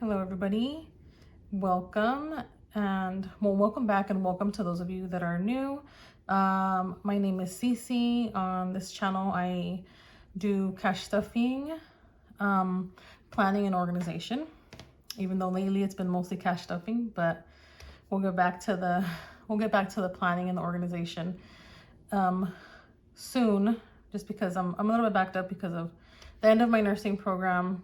Hello everybody, welcome welcome back and welcome to those of you that are new. My name is Cece. On this channel I do cash stuffing, planning and organization, even though lately it's been mostly cash stuffing, but we'll get back to the planning and the organization soon, just because I'm a little bit backed up because of the end of my nursing program.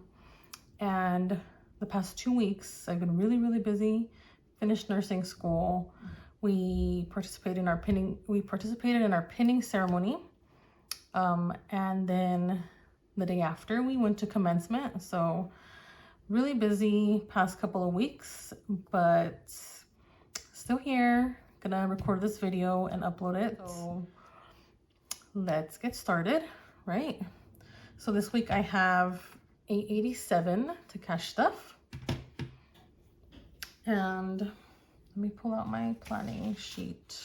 And the past 2 weeks, I've been really busy. Finished nursing school. We participated in our pinning ceremony. And then the day after, we went to commencement. So really busy past couple of weeks, but still here. Gonna record this video and upload it. So let's get started, right? So this week I have $887 to cash stuff. And let me pull out my planning sheet.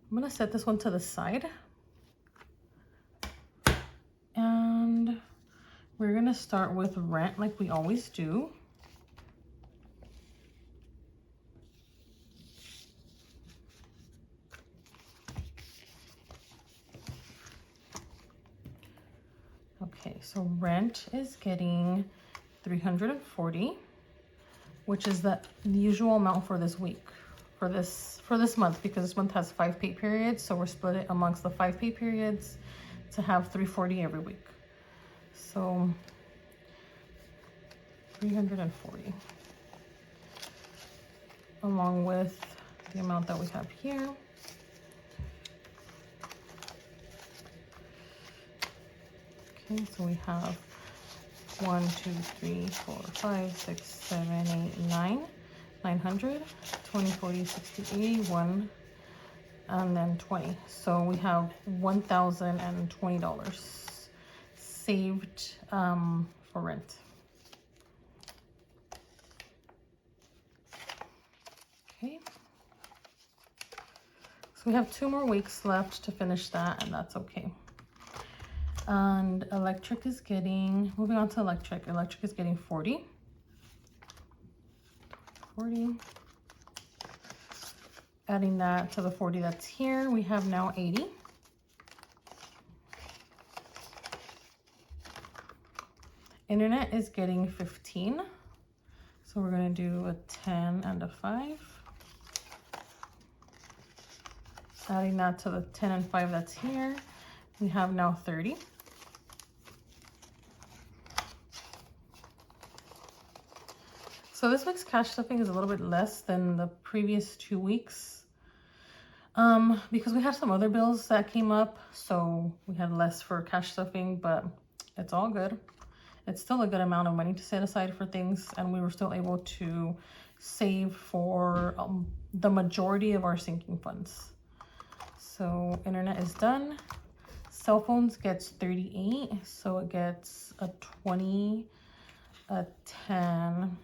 I'm gonna set this one to the side. And we're gonna start with rent like we always do. Okay, so rent is getting $340, which is the usual amount for this week, for this month, because this month has 5 pay periods, so we're split it amongst the 5 pay periods to have $340 every week. So $340, along with the amount that we have here. Okay, so we have 1, 2, 3, 4, 5, 6, 7, 8, 9, 900, 20, 40, 60, 80, 1, and then 20. So we have $1,020 saved for rent. Okay. So we have 2 more weeks left to finish that, and that's okay. And electric is getting, moving on to electric is getting 40. Adding that to the 40 that's here, we have now 80. Internet is getting 15. So we're gonna do a 10 and a 5. Adding that to the 10 and 5 that's here, we have now 30. So this week's cash stuffing is a little bit less than the previous 2 weeks because we had some other bills that came up, so we had less for cash stuffing, but it's all good. It's still a good amount of money to set aside for things, and we were still able to save for the majority of our sinking funds. So internet is done. Cell phones gets 38, so it gets a 20, a 10,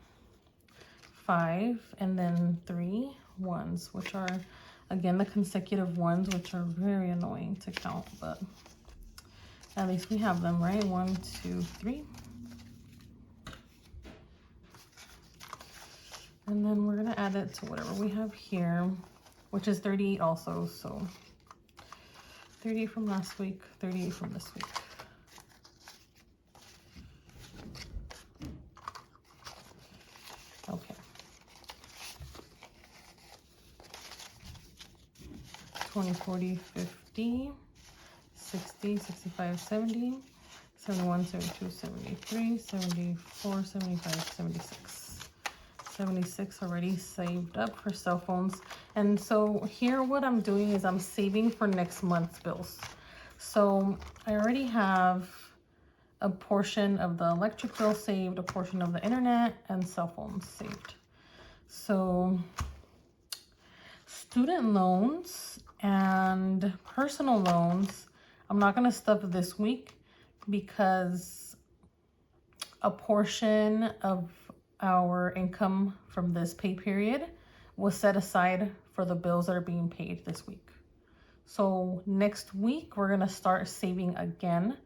5, and then 3 ones, which are again the consecutive ones, which are very annoying to count, but at least we have them, right? 1, 2, 3. And then we're gonna add it to whatever we have here, which is 38 also, so 38 from last week, 38 from this week. Okay. 20, 40, 50, 60, 65, 70, 71, 72, 73, 74, 75, 76. 76 already saved up for cell phones. And so here what I'm doing is I'm saving for next month's bills. So I already have a portion of the electric bill saved, a portion of the internet, and cell phones saved. So student loans and personal loans, I'm not going to stuff this week because a portion of our income from this pay period was set aside for the bills that are being paid this week. So next week, we're going to start saving again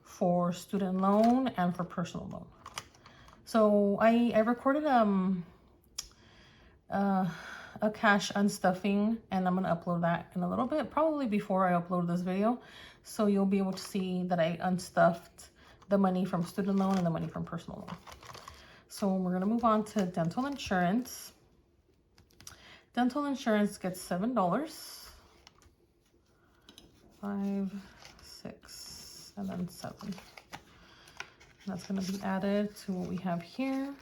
for student loan and for personal loan. So I recorded a cash unstuffing, and I'm gonna upload that in a little bit, probably before I upload this video. So you'll be able to see that I unstuffed the money from student loan and the money from personal loan. So we're gonna move on to dental insurance. Dental insurance gets $7. 5, 6, and then 7. That's going to be added to what we have here.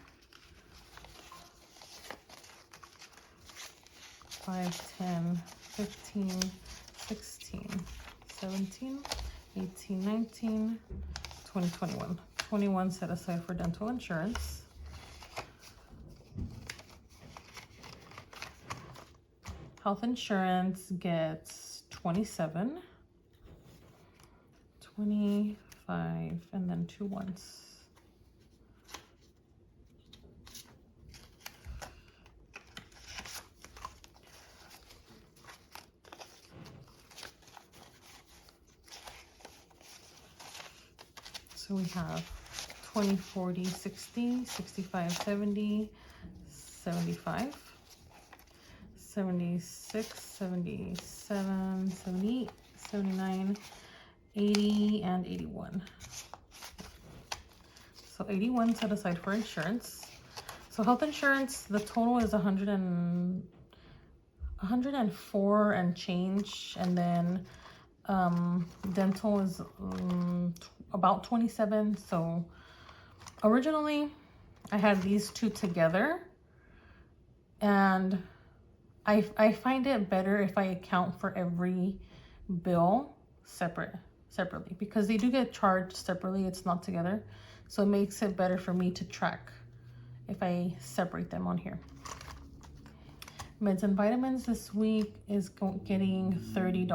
5, 10, 15, 16, 17, 18, 19, 20, 21. 21 set aside for dental insurance. Health insurance gets 27. 25, and then 2 ones. So we have 20, 40, 60, 65, 70, 75, 76, 77, 78, 79, 80, and 81. So 81 set aside for insurance. So health insurance, the total is 104 and change, and then dental is about 27. So originally I had these two together, and I find it better if I account for every bill separately, because they do get charged separately. It's not together, so it makes it better for me to track if I separate them on here. Meds and vitamins this week is getting $30,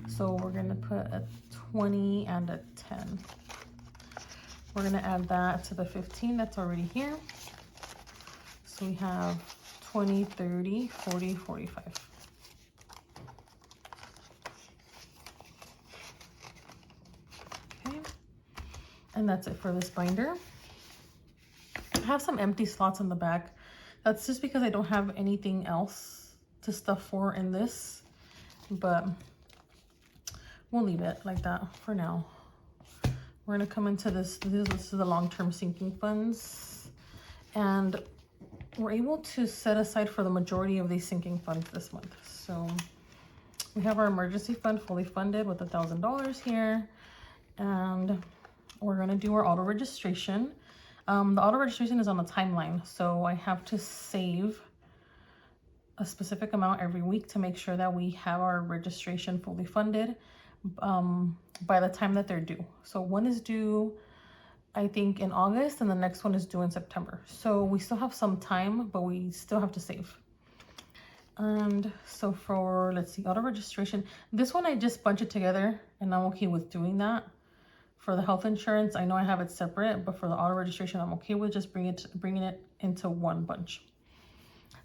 so we're gonna put a 20 and a 10. We're gonna add that to the 15 that's already here. So we have 20, 30, 40, 45. And that's it for this binder. I have some empty slots in the back. That's just because I don't have anything else to stuff for in this, but we'll leave it like that for now. We're gonna come into this. This is the long-term sinking funds, and we're able to set aside for the majority of these sinking funds this month. So we have our emergency fund fully funded with $1,000 here, and we're gonna do our auto registration. The auto registration is on a timeline, so I have to save a specific amount every week to make sure that we have our registration fully funded by the time that they're due. So one is due, I think, in August, and the next one is due in September. So we still have some time, but we still have to save. And so for, let's see, auto registration, this one I just bunch it together, and I'm okay with doing that. For the health insurance, I know I have it separate, but for the auto registration, I'm okay with just bringing it into one bunch.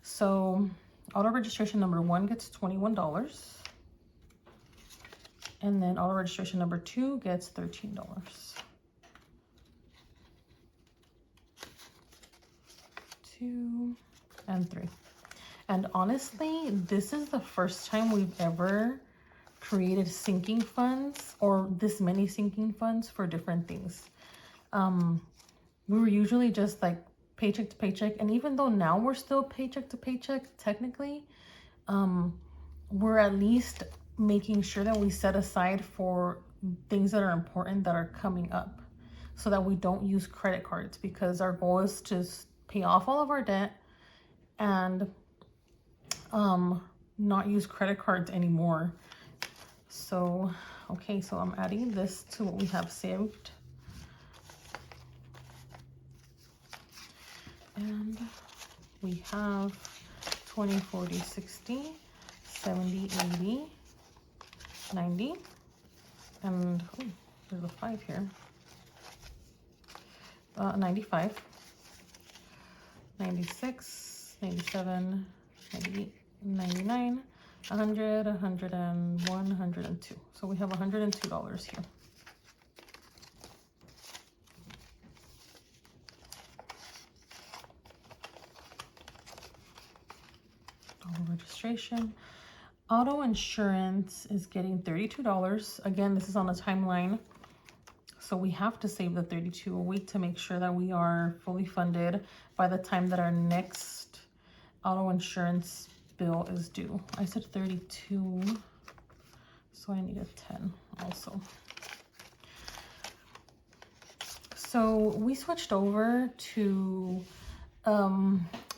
So auto registration number 1 gets $21. And then auto registration number 2 gets $13. 2 and 3. And honestly, this is the first time we've ever created sinking funds, or this many sinking funds for different things. We were usually just like paycheck to paycheck, and even though now we're still paycheck to paycheck technically, we're at least making sure that we set aside for things that are important that are coming up, so that we don't use credit cards, because our goal is to pay off all of our debt and not use credit cards anymore. So, okay, so I'm adding this to what we have saved. And we have 20, 40, 60, 70, 80, 90, and oh, there's a 5 here. 95, 96, 97, 98, 99, 100, 101, 102. So we have $102 here. auto registration. Auto insurance is getting $32. Again, this is on a timeline. So we have to save the $32 a week to make sure that we are fully funded by the time that our next auto insurance bill is due. I said 32, so I need a 10 also. So we switched over to,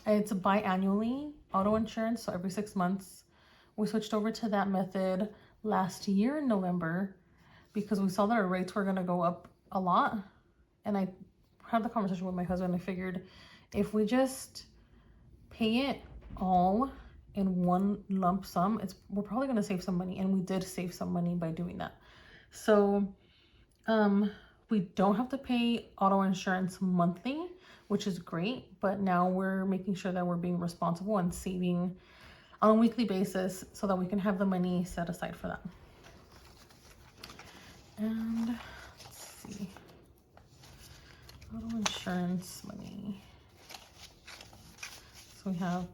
it's biannually auto insurance, so every 6 months. We switched over to that method last year in November because we saw that our rates were going to go up a lot. And I had the conversation with my husband. I figured if we just pay it all in one lump sum, we're probably going to save some money. And we did save some money by doing that. So we don't have to pay auto insurance monthly, which is great. But now we're making sure that we're being responsible and saving on a weekly basis so that we can have the money set aside for that. And let's see, auto insurance money. So we have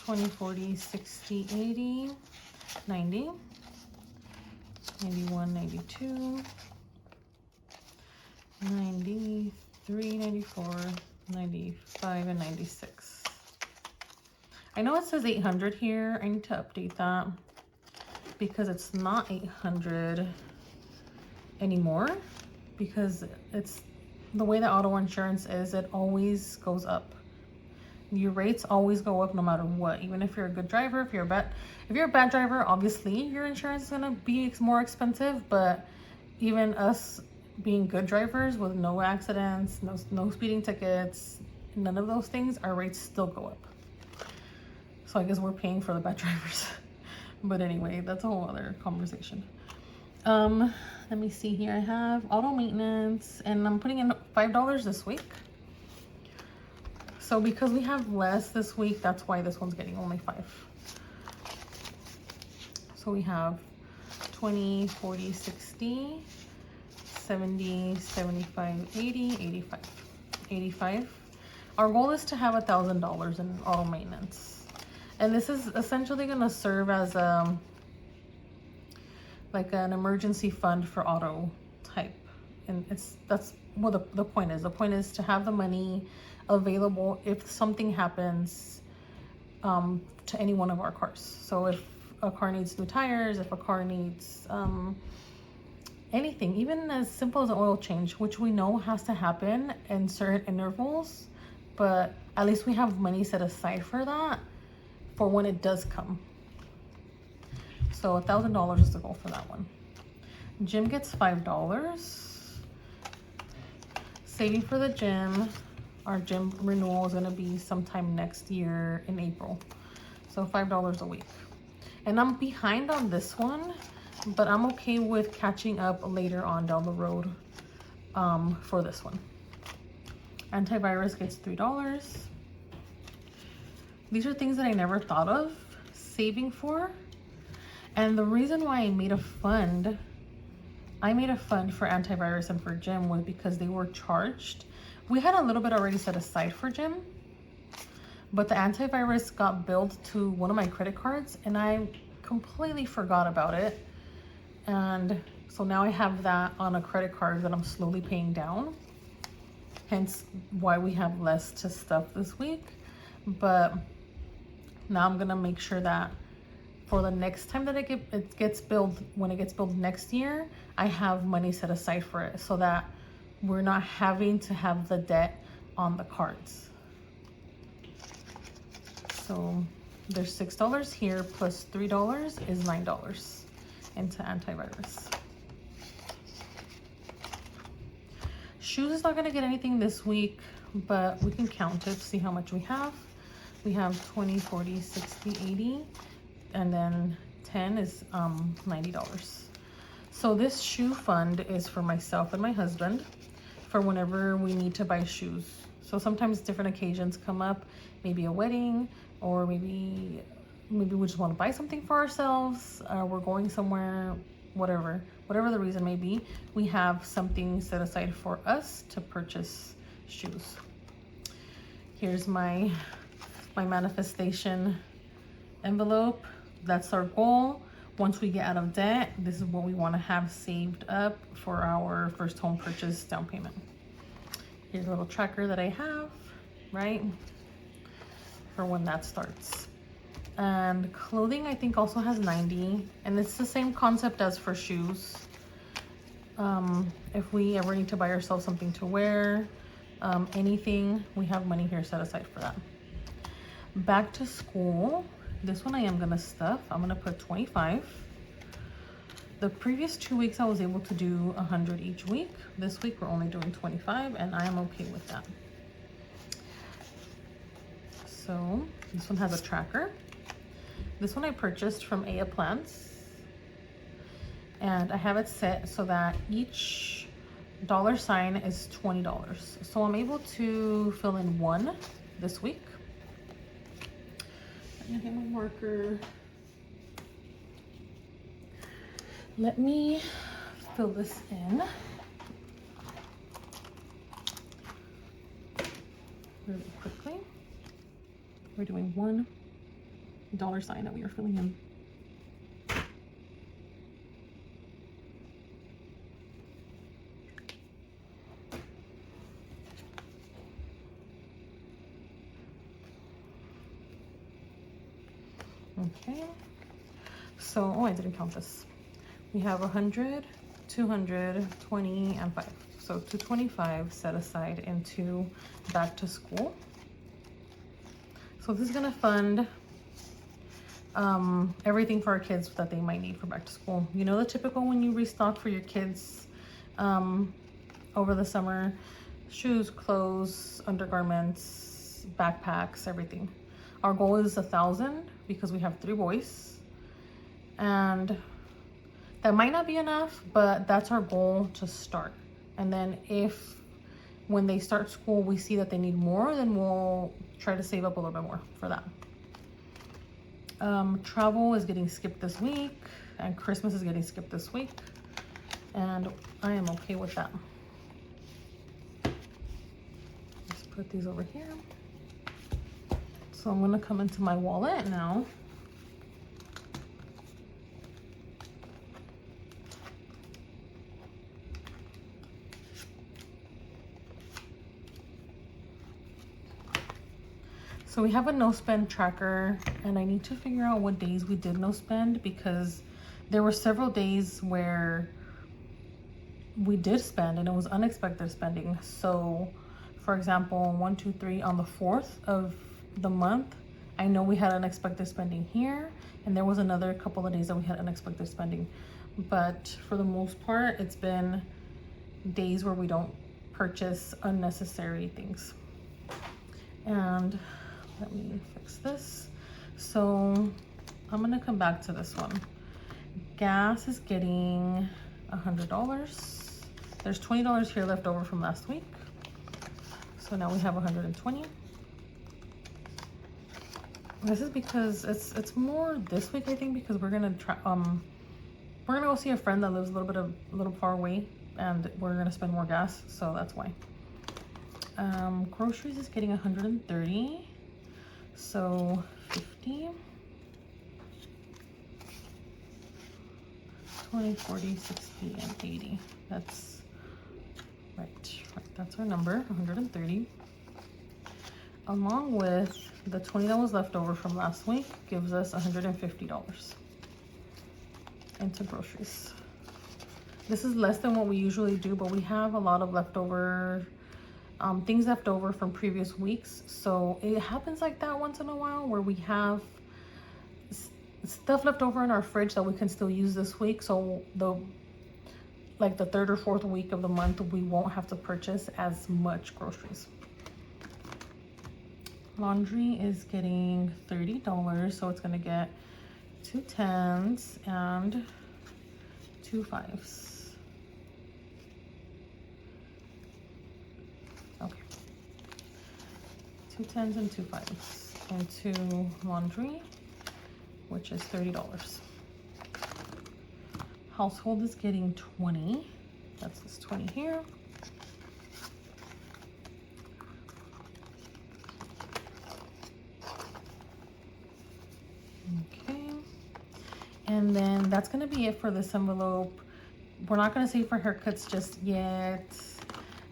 20, 40, 60, 80, 90, 91, 92, 93, 94, 95, and 96. I know it says 800 here. I need to update that because it's not 800 anymore, because it's the way that auto insurance is, it always goes up. Your rates always go up no matter what. Even if you're a good driver, if you're a bad driver, obviously your insurance is gonna be more expensive. But even us being good drivers with no accidents, no speeding tickets, none of those things, our rates still go up. So I guess we're paying for the bad drivers. But anyway, that's a whole other conversation. Let me see here. I have auto maintenance and I'm putting in $5 this week. So because we have less this week, that's why this one's getting only $5. So we have 20, 40, 60, 70, 75, 80, 85. 85. Our goal is to have $1,000 in auto maintenance. And this is essentially going to serve as like an emergency fund for auto type. And that's what the point is. The point is to have the money available if something happens to any one of our cars. So if a car needs new tires, if a car needs anything, even as simple as an oil change, which we know has to happen in certain intervals, but at least we have money set aside for that for when it does come. So $1,000 is the goal for that one. Gym gets $5. Saving for the gym. Our gym renewal is going to be sometime next year in April. So $5 a week. And I'm behind on this one, but I'm okay with catching up later on down the road for this one. Antivirus gets $3. These are things that I never thought of saving for. And the reason why I made a fund for antivirus and for gym was because they were charged. We had a little bit already set aside for gym, but the antivirus got billed to one of my credit cards and I completely forgot about it. And so now I have that on a credit card that I'm slowly paying down. Hence why we have less to stuff this week. But now I'm gonna make sure that for the next time that it gets billed, when it gets billed next year, I have money set aside for it so that we're not having to have the debt on the cards. So there's $6 here plus $3 is $9 into antivirus. Shoes is not gonna get anything this week, but we can count it to see how much we have. We have 20, 40, 60, 80. And then 10 is $90. So this shoe fund is for myself and my husband for whenever we need to buy shoes. So sometimes different occasions come up, maybe a wedding, or maybe we just want to buy something for ourselves, we're going somewhere, whatever the reason may be, we have something set aside for us to purchase shoes. Here's my manifestation envelope. That's our goal. Once we get out of debt, this is what we want to have saved up for our first home purchase down payment. Here's a little tracker that I have, right, for when that starts. And clothing, I think, also has 90, and it's the same concept as for shoes. If we ever need to buy ourselves something to wear, anything, we have money here set aside for that. Back to school, this one I am gonna stuff. I'm gonna put 25. The previous 2 weeks I was able to do 100 each week. This week we're only doing 25, and I am okay with that. So this one has a tracker. This one I purchased from Aya Plants, and I have it set so that each dollar sign is $20. So I'm able to fill in one this week. I'm gonna get my marker. Let me fill this in really quickly. We're doing $1 sign that we are filling in. Okay, so, oh, I didn't count this. We have 100, 200, 20, and 5. So 225 set aside into back to school. So this is gonna fund everything for our kids that they might need for back to school. You know, the typical when you restock for your kids over the summer, shoes, clothes, undergarments, backpacks, everything. Our goal is 1,000 because we have 3 boys, and that might not be enough, but that's our goal to start. And then if when they start school we see that they need more, then we'll try to save up a little bit more for that. Travel is getting skipped this week, and Christmas is getting skipped this week, and I am okay with that. Let's put these over here. So I'm gonna come into my wallet now. So we have a no spend tracker, and I need to figure out what days we did no spend, because there were several days where we did spend and it was unexpected spending. So for example, 1, 2, 3, on the 4th of the month, I know we had unexpected spending here, and there was another couple of days that we had unexpected spending. But for the most part, it's been days where we don't purchase unnecessary things. And let me fix this. So I'm gonna come back to this one. Gas is getting $100. There's $20 here left over from last week. So now we have 120. This is because it's more this week, I think, because we're gonna try we're gonna go see a friend that lives a little far away, and we're gonna spend more gas, so that's why. Groceries is getting 130, so 50, 20, 40, 60, and 80. That's right, that's our number, 130. Along with the 20 that was left over from last week gives us $150 into groceries. This is less than what we usually do, but we have a lot of leftover things left over from previous weeks. So it happens like that once in a while, where we have stuff left over in our fridge that we can still use this week. So the 3rd or 4th week of the month, we won't have to purchase as much groceries. Laundry is getting $30, so it's gonna get 2 10s and 2 5s. Okay, 2 10s and 2 5s into laundry, which is $30. Household is getting 20. That's this 20 here. And then that's gonna be it for this envelope. We're not gonna save for haircuts just yet.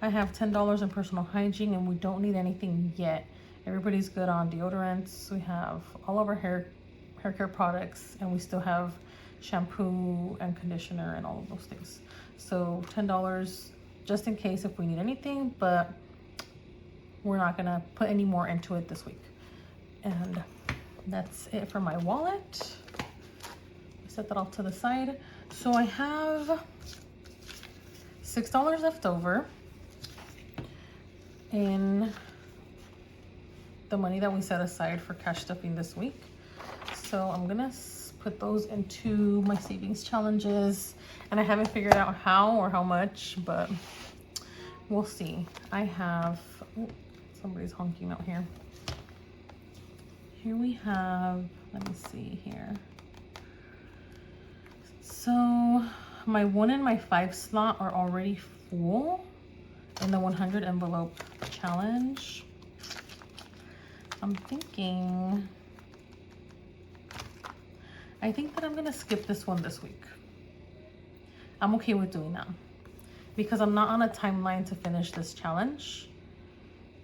I have $10 in personal hygiene and we don't need anything yet. Everybody's good on deodorants. We have all of our hair care products, and we still have shampoo and conditioner and all of those things. So $10 just in case if we need anything, but we're not gonna put any more into it this week. And that's it for my wallet. Set that off to the side. So I have $6 left over in the money that we set aside for cash stuffing this week. So I'm gonna put those into my savings challenges, and I haven't figured out how or how much, but we'll see. I have, oh, somebody's honking out here. Here we have, let me see here. So my 1 and my 5 slot are already full in the 100 envelope challenge. I'm thinking, I think that I'm gonna skip this one this week. I'm okay with doing that because I'm not on a timeline to finish this challenge.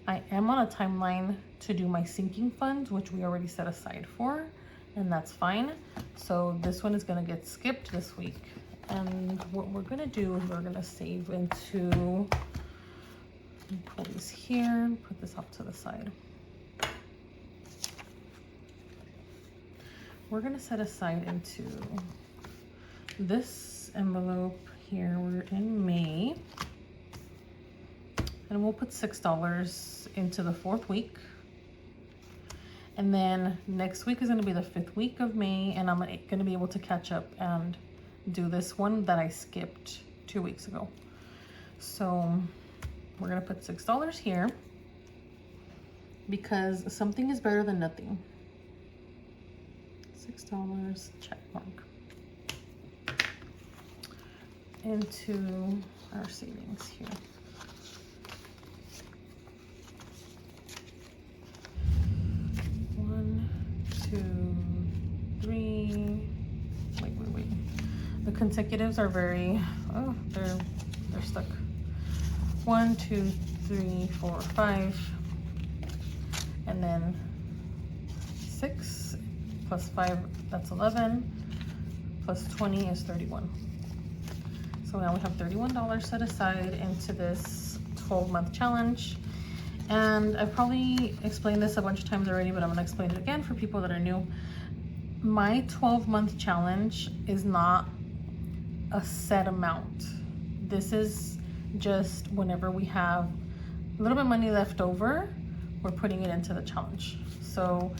I am on a timeline to do my sinking fund, which we already set aside for, and that's fine. So this one is gonna get skipped this week. And what we're gonna do is we're gonna save into, pull these here, put this off to the side. We're gonna set aside into this envelope here. We're in May, and we'll put $6 into the 4th week. And then next week is gonna be the 5th week of May, and I'm gonna be able to catch up and do this one that I skipped 2 weeks ago. So we're gonna put $6 here because something is better than nothing. $6, check mark, into our savings here. One, two, three. Wait. The consecutives are very, oh, they're stuck. 1, 2, 3, 4, 5, and then 6. Plus 5, that's 11, plus 20 is 31. So now we have $31 set aside into this 12-month challenge. And I've probably explained this a bunch of times already, but I'm gonna explain it again for people that are new. My 12-month challenge is not a set amount. This is just whenever we have a little bit of money left over, we're putting it into the challenge. So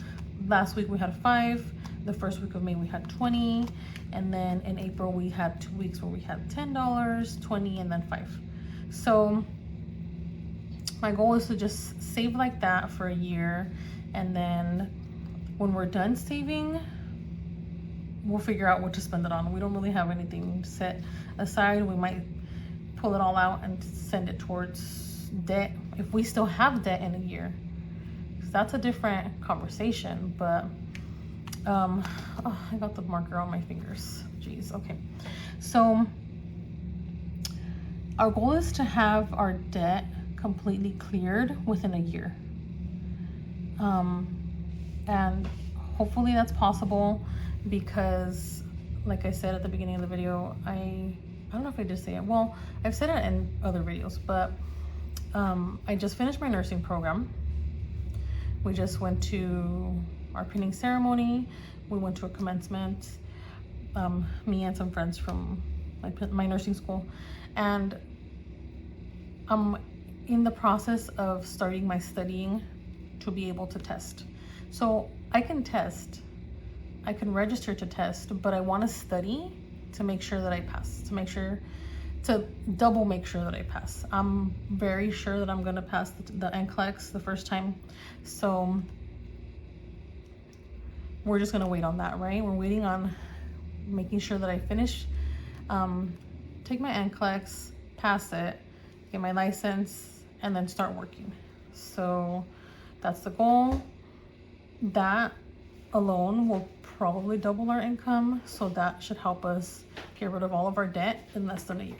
last week we had 5, the 1st week of May we had 20, and then in April we had 2 weeks where we had $10, 20, and then 5. So my goal is to just save like that for a year, and then when we're done saving, we'll figure out what to spend it on. We don't really have anything set aside. We might pull it all out and send it towards debt if we still have debt in a year. That's a different conversation, but oh, I got the marker on my fingers. Jeez, okay. So our goal is to have our debt completely cleared within a year. And hopefully that's possible because, like I said at the beginning of the video, I don't know if I just say it. Well, I've said it in other videos, but I just finished my nursing program. We just went to our pinning ceremony. We went to a commencement, me and some friends from my nursing school. And I'm in the process of starting my studying to be able to test. So I can test, I can register to test, but I want to study to make sure that I pass, to double make sure that I pass. I'm very sure that I'm gonna pass the NCLEX the first time. So we're just gonna wait on that, right? We're waiting on making sure that I finish, take my NCLEX, pass it, get my license, and then start working. So that's the goal. That alone will probably double our income, so that should help us get rid of all of our debt in less than a year.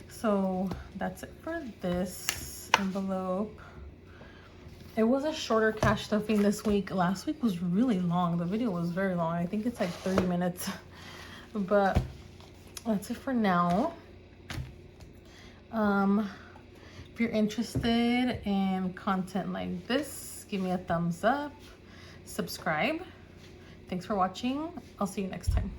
So that's it for this envelope. It was a shorter cash stuffing this week. Last week was really long. The video was very long. I think it's like 30 minutes. But that's it for now. If you're interested in content like this, give me a thumbs up, subscribe. Thanks for watching. I'll see you next time.